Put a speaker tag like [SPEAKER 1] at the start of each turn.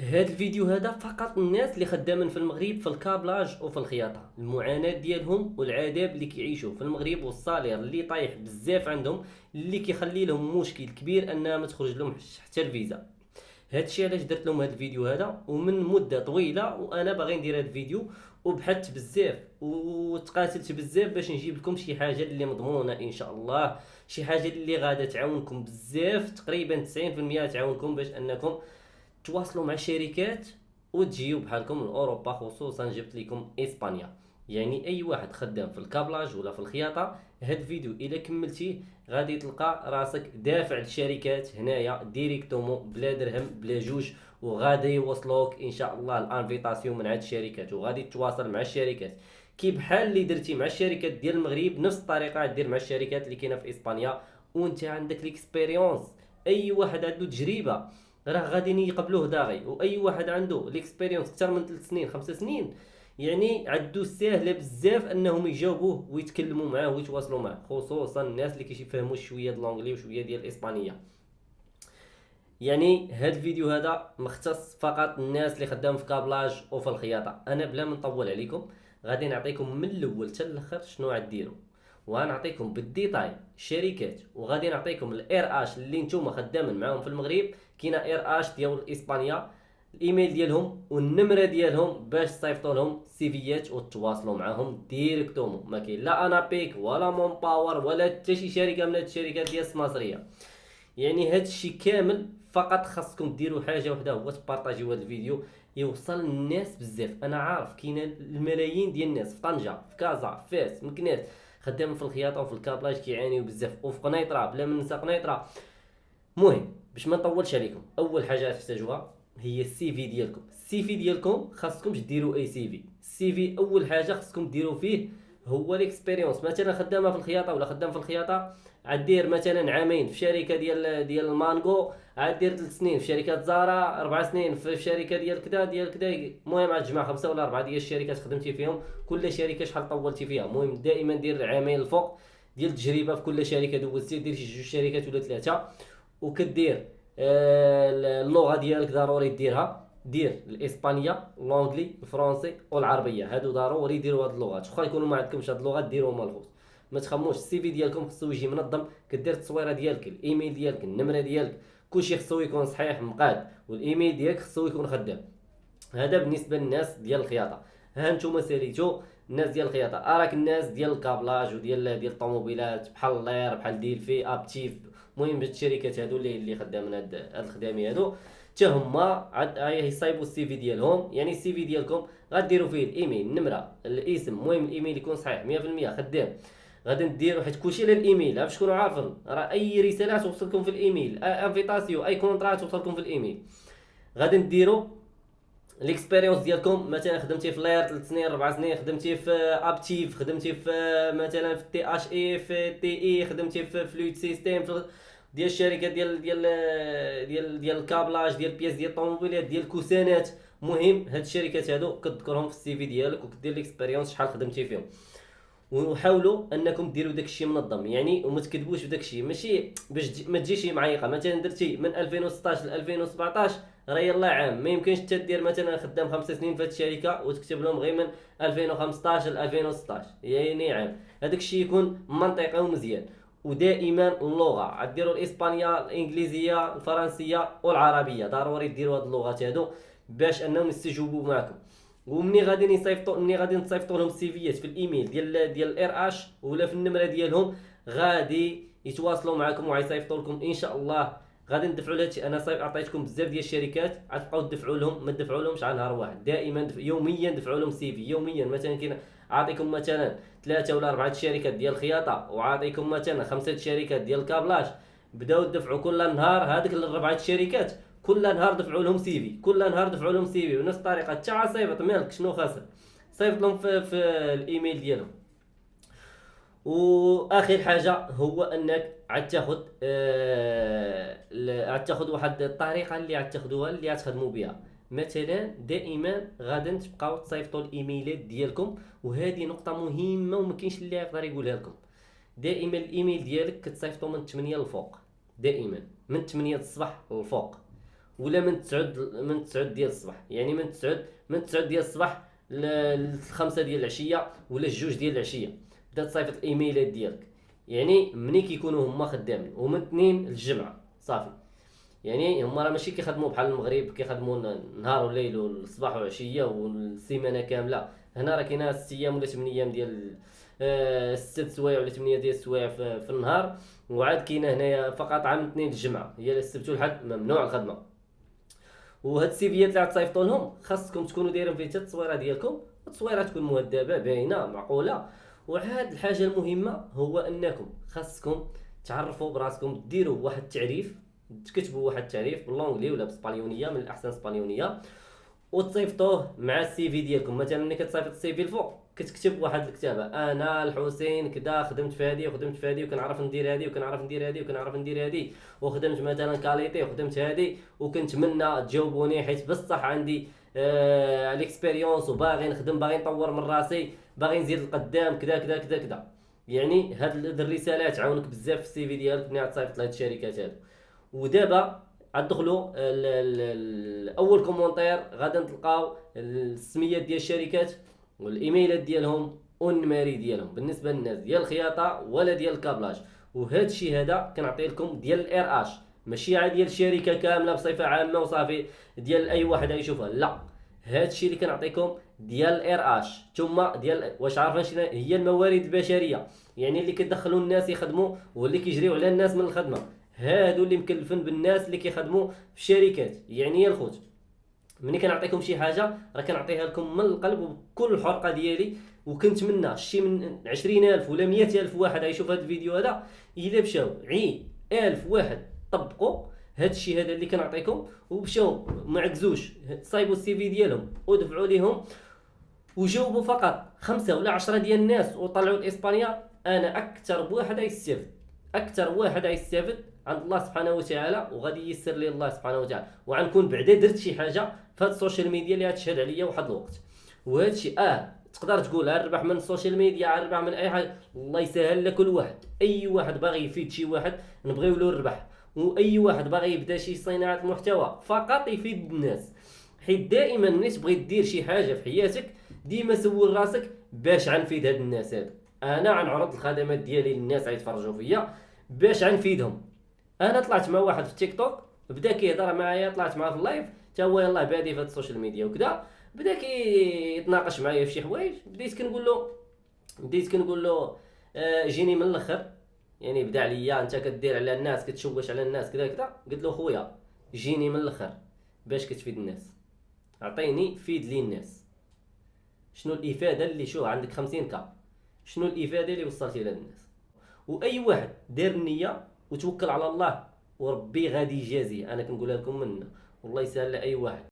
[SPEAKER 1] هذا الفيديو هذا فقط الناس اللي خدامين في المغرب في الكابلاج وفي الخياطه، المعاناه ديالهم والعذاب اللي كيعيشوا في المغرب والصالير اللي طايح بزاف عندهم، اللي كيخلي لهم مشكل كبير انها ما تخرج لهم حتى الفيزا. هادشي علاش درت لهم هذا الفيديو هذا، ومن مده طويله وانا باغي ندير هذا الفيديو، وبحثت بزاف وتقاتلت بزاف باش نجيب لكم شي حاجه اللي مضمونه ان شاء الله، شي حاجه اللي غادا تعاونكم بزاف، تقريبا 90% تعاونكم باش انكم تواصلوا مع شركات وتجيو بحالكم من اوروبا. خصوصا جبت لكم اسبانيا، يعني اي واحد خدام في الكابلاج ولا في الخياطه، هاد الفيديو الا كملتيه غادي تلقى راسك دافع للشركات هنايا ديريكتومون بلا درهم بلا جوج، وغادي يوصلوك ان شاء الله الانفيتاسيون من هاد الشركات، وغادي تتواصل مع الشركات كي بحال اللي درتي مع الشركات ديال المغرب، نفس الطريقه دير مع الشركات اللي كاينه في اسبانيا. وانت عندك ليكسبيريونس، اي واحد عنده تجربه راه غادي يقبلوه داغي، واي واحد عنده ليكسبيريونس اكثر من 3 سنين 5 سنين يعني عدو ساهله بزاف انهم يجاوبوه ويتكلموا معاه ويتواصلوا معاه، خصوصا الناس اللي كيفهموا شويه د الانجلي وشويه ديال الاسبانيه. يعني هاد الفيديو هذا مختص فقط الناس اللي خدام في كابلاج وفي الخياطه. انا بلا ما نطول عليكم غادي نعطيكم من الاول حتى الاخر شنو غديروا، وغنعطيكم بالديتاي شركات، وغادي نعطيكم الاير اش اللي نتوما خدامين معاهم في المغرب. كاينه اير اش ديال اسبانيا، الايميل ديالهم والنمره ديالهم باش تصيفطوا لهم سيفيات وتواصلوا معاهم ديريكتومون. ما كاين لا انا بيك ولا مون باور ولا حتى شي شركه من هاد الشركات ديال السماسريه. يعني هاد الشيء كامل فقط خاصكم ديروا حاجه واحده، هو تبارطاجيو هذا الفيديو يوصل للناس بزاف. انا عارف كاينه الملايين ديال الناس في طنجه في كازا في فاس مكناس خدامين في الخياطه وفي الكابلاج كيعانيو بزاف، وفي قنيطره بلا ما ننسى قنيطره. المهم باش ما نطولش عليكم، اول حاجه تحتاجوها هي السي في ديالكم. السي في ديالكم خاصكمش ديروا اي سي في. السي في اول حاجه خاصكم ديروا فيه هو الاكسبيريونس. مثلا خدامه في الخياطه ولا خدام في الخياطه، عدير مثلا عامين في شركه ديال المانغو، عدير 3 سنين في شركه زارا، 4 سنين في شركه ديال كذا ديال كذا. المهم تجمع 5 ولا 4 ديال الشركات خدمتي فيهم، كل شركه شحال طولتي فيها. المهم دائما دير عامين الفوق ديال التجربه في كل شركه دوزتي، دير شي 2 شركات ولا 3. وكدير اللغه ديالك ضروري ديرها، دير الاسبانيه الانجلي الفرنسي والعربيه، هادو ضروري ديروا هاد اللغات. واخا يكونوا ما عندكمش هاد اللغات ديروهم ملحوظ. ما تخموش السي في ديالكم خصو يجي منظم، كدير التصويره ديالك الايميل ديالك النمره ديالك كلشي خصو يكون صحيح مقاد، والايميل ديالك خصو يكون خدام. هذا بالنسبه للناس ديال الخياطه. ها نتوما ساليتو الناس ديال الخياطه، اراك الناس ديال الكابلاج وديال الطوموبيلات بحال لير بحال ديلفي ابتيف، المهم الشركات هادو اللي خدامين هاد الخدامي هادو، حتى هما يصايبوا السي في ديالهم. يعني السي في ديالكم غديروا فيه الايميل النمره الاسم، المهم الايميل يكون صحيح 100% خدام. غادي نديروا حيت كلشي على الايميل، باش تكونوا عارفين راه اي رساله توصلكم في الايميل، انفيتاسيون اي كونطرا توصلكم في الايميل. غادي نديروا الاكسبيريونس ديالكم، مثلا خدمتي في لاير 3 سنين 4 سنين، خدمتي في ابتيف، خدمتي في مثلا في تي اش اي في تي اي، خدمتي في فلويد سيستيم في ديال الشركه ديال الكابلاج ديال بياس ديال الطوموبيلات ديال الكوسانات. المهم هاد الشركات هادو كتذكرهم في السي في ديالك وكدير الاكسبيريونس شحال خدمتي فيهم، وحاولوا انكم ديروا داكشي منظم يعني، وما تكذبوش في داكشي، ماشي باش ما تجيش معيقه. مثلا درتي من 2016 ل 2017 راه يلا عام، ما يمكنش حتى دير مثلا خدام 5 سنين في هذه الشركه وتكتب لهم غير من 2015 ل 2016 يعني عام. هذاك الشيء يكون منطقي ومزيان. ودائما اللغه ديروا الاسبانيه الانجليزيه الفرنسيه والعربيه، ضروري ديروا هاد اللغات هادو باش انهم يستجوبوا معكم. ومني غادي نصيفطوا مني غادي نصيفطوا لهم السيفيات في الايميل ديال الاير اش ولا في النمره ديالهم، غادي يتواصلوا معكم وغيصيفطوا لكم ان شاء الله. غادي ندفعوا لهادشي. انا عطيتكم بزاف ديال الشركات، غتبقاو تدفعوا لهم، ما تدفعوا لهمش على نهار واحد، دائما يوميا دفعوا لهم سي في يوميا. مثلا كاين عاطيكم مثلا 3 ولا 4 شركات ديال الخياطه، وعاطيكم مثلا 5 شركات ديال الكابلاج، بداو تدفعوا كل نهار هذيك الربعه الشركات، كل نهار دفعوا لهم سي في، كل نهار دفعوا لهم سي في بنفس الطريقه. حتى صيفط مالك شنو خاسر، صيفط لهم في الايميل ديالهم. واخر حاجه هو انك عاد تاخذ عاد تاخذ واحد الطريقه اللي عاد تاخذوها اللي عاد تخدموا بها. مثلا دائما غادا تبقاو تصيفطوا الايميلات ديالكم، وهذه نقطه مهمه وما كاينش اللي يقدر يقولها لكم. دائما الايميل ديالك كتصيفطوا من 8 للفوق، دائما من 8 الصباح للفوق. ولا من 9 ديال الصباح، يعني من 9 ديال الصباح ل 5 ديال العشيه ولا 2 ديال العشيه بدا تصيفط الايميلات ديالك. يعني ملي كيكونوا هما خدامين، ومن 2 للجمعه صافي. يعني هما راه ماشي كيخدموا بحال المغرب كيخدموا نهار وليل والصباح وعشيه والسيمانه كامله. هنا راه كاينه 6 ايام ولا 8 ايام ديال 6 سوايع ولا 8 ديال السوايع في النهار. وعاد كاينه هنايا فقط عام 2 الجمعه، هي السبت والحد ممنوع الخدمه. وهاد السيفيات اللي غتصيفطوا لهم خاصكم تكونوا دايرين فيه حتى التصويره ديالكم، التصويره تكون مهذبه باينه معقوله. وعاد الحاجه المهمه هو انكم خاصكم تعرفوا براسكم، ديروا واحد التعريف، تكتبوا واحد التعريف باللونجلي ولا بالاسبانيونيه، من الاحسن اسبانيونيه، وتصيفطوه مع السي في ديالكم. مثلا ملي كتصيفط السي في الفوق كتكتب واحد الكتابه: انا الحسين كذا خدمت في هذه وخدمت في هذه وكنعرف ندير هذه وكنعرف ندير هذه وكنعرف ندير هذه، وخدمت مثلا كاليتي وخدمت هذه، وكنتمنى تجاوبوني حيت بصح عندي الاكسبيريونس وباغي نخدم، باغي نطور من راسي، باغي نزيد لقدام كذا كذا كذا كذا. يعني هاد الرساله تعاونك بزاف في السي في ديالك ملي غتصيفط لهاد الشركات هادو. ودابا غتدخلوا اول كومونتير غادي تلقاو السميات ديال الشركات والايميلات ديالهم والنماري ديالهم بالنسبه للناس ديال الخياطه ولا ديال الكابلاج. وهذا الشيء هذا كنعطي لكم ديال الار اش، ماشي عاد ديال الشركه كامله بصفه عامه وصافي ديال اي واحد يشوفها، لا. هذا الشيء اللي كنعطيكم ديال الار اش ثم ديال واش عارفين شنو هي الموارد البشريه، يعني اللي كيدخلوا الناس يخدموا واللي كيجريو على الناس من الخدمه. هادو اللي مكلفين بالناس اللي كيخدموا في الشركات. يعني يا الخوت، ملي كنعطيكم شي حاجه راه كنعطيها لكم من القلب وبكل الحرقه ديالي. وكنتمنى شي من 20,000 ولا 100,000 واحد يشوف هذا الفيديو هذا، الا مشاو 1000 واحد طبقوا هذا الشيء هذا اللي كنعطيكم ومشاو ما عكزوش صايبوا السي في ديالهم ودفعوا ليهم وجاوبوا فقط 5 ولا 10 ديال الناس وطلعوا لاسبانيا، انا اكثر بواحد يستافد، اكثر واحد يستافد عند الله سبحانه وتعالى، وغادي يسر لي الله سبحانه وتعالى. وغنكون بعدا درت شي حاجه في هاد السوشيال ميديا اللي غتشهد عليا واحد الوقت. وهذا الشيء تقدر تقول الربح من السوشيال ميديا، الربح من اي حاجه، الله يسهل لكل واحد. اي واحد باغي يفيد شي واحد نبغيو له الربح، واي واحد باغي يبدا شي صناعه محتوى فقط يفيد الناس. حيت دائما ملي تبغي دير شي حاجه في حياتك ديما سول راسك باش غنفيد هاد الناس هادو. انا غنعرض الخدمات ديالي للناس غيتفرجوا فيا باش غنفيدهم. انا طلعت مع واحد في تيك توك بدا كيهضر معايا، طلعت معاه في اللايف حتى هو يلاه بادي في السوشيال ميديا وكذا، بدا كيتناقش معايا في شي حوايج. بديت كنقول له جيني من الاخر. يعني بدا عليا انت كدير على الناس كتشوش على الناس كذا كذا. قلت له خويا جيني من الاخر باش كتفيد الناس، اعطيني فيد لي الناس. شنو الافاده اللي شو عندك 50 شنو الافاده اللي وصلتي للناس؟ واي واحد دار النيه وتوكل على الله وربي غادي يجازيه. انا كنقولها لكم منه والله يسهل لاي واحد.